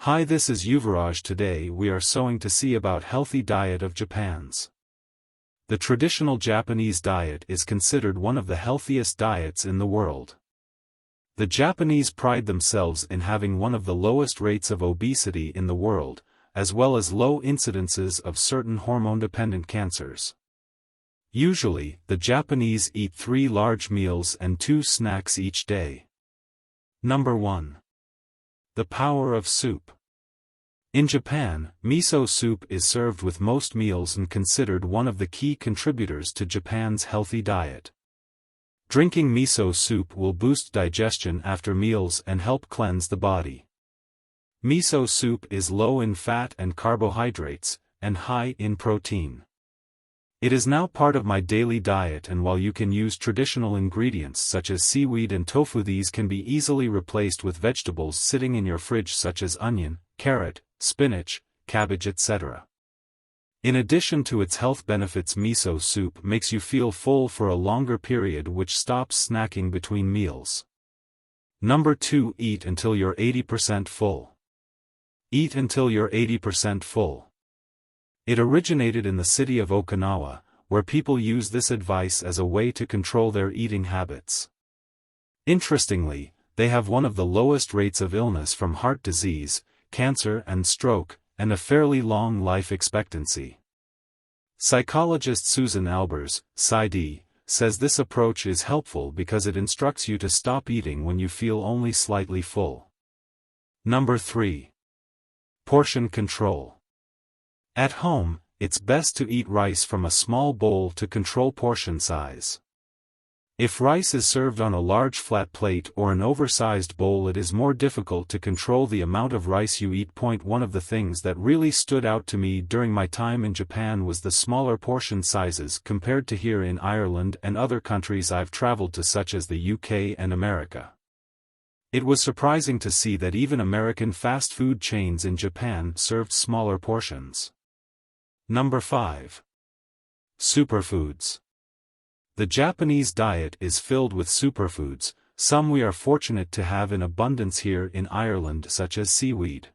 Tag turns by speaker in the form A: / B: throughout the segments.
A: Hi, this is Yuvraj. Today we are sewing to see about healthy diet of Japan's. The traditional Japanese diet is considered one of the healthiest diets in the world. The Japanese pride themselves in having one of the lowest rates of obesity in the world, as well as low incidences of certain hormone-dependent cancers. Usually, the Japanese eat 3 large meals and 2 snacks each day. Number 1. The power of soup. In Japan, miso soup is served with most meals and considered one of the key contributors to Japan's healthy diet. Drinking miso soup will boost digestion after meals and help cleanse the body. Miso soup is low in fat and carbohydrates, and high in protein. It is now part of my daily diet, and while you can use traditional ingredients such as seaweed and tofu, these can be easily replaced with vegetables sitting in your fridge such as onion, carrot, spinach, cabbage, etc. In addition to its health benefits, miso soup makes you feel full for a longer period, which stops snacking between meals. Number 2. Eat until you're 80% full. Eat until you're 80% full. It originated in the city of Okinawa, where people use this advice as a way to control their eating habits. Interestingly, they have one of the lowest rates of illness from heart disease, cancer and stroke, and a fairly long life expectancy. Psychologist Susan Albers, PsyD, says this approach is helpful because it instructs you to stop eating when you feel only slightly full. Number 3. Portion control. At home, it's best to eat rice from a small bowl to control portion size. If rice is served on a large flat plate or an oversized bowl, it is more difficult to control the amount of rice you eat. One of the things that really stood out to me during my time in Japan was the smaller portion sizes compared to here in Ireland and other countries I've traveled to, such as the UK and America. It was surprising to see that even American fast food chains in Japan served smaller portions. Number 5. Superfoods. The Japanese diet is filled with superfoods, some we are fortunate to have in abundance here in Ireland, such as seaweed.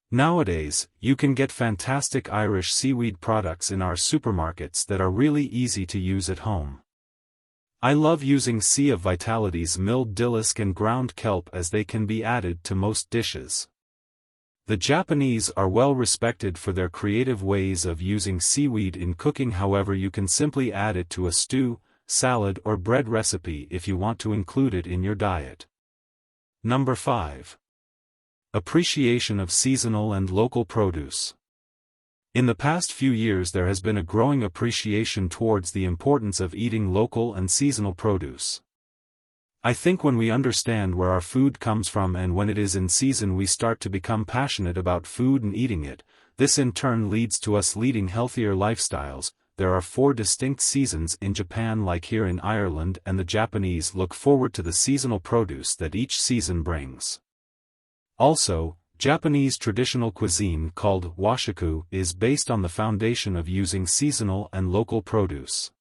A: Nowadays, you can get fantastic Irish seaweed products in our supermarkets that are really easy to use at home. I love using Sea of Vitality's milled dillisk and ground kelp, as they can be added to most dishes. The Japanese are well respected for their creative ways of using seaweed in cooking. However, you can simply add it to a stew, salad or bread recipe if you want to include it in your diet. Number 5. Appreciation of seasonal and local produce. In the past few years there has been a growing appreciation towards the importance of eating local and seasonal produce. I think when we understand where our food comes from and when it is in season, we start to become passionate about food and eating it. This in turn leads to us leading healthier lifestyles. There are 4 distinct seasons in Japan, like here in Ireland, and the Japanese look forward to the seasonal produce that each season brings. Also, Japanese traditional cuisine called washiku is based on the foundation of using seasonal and local produce.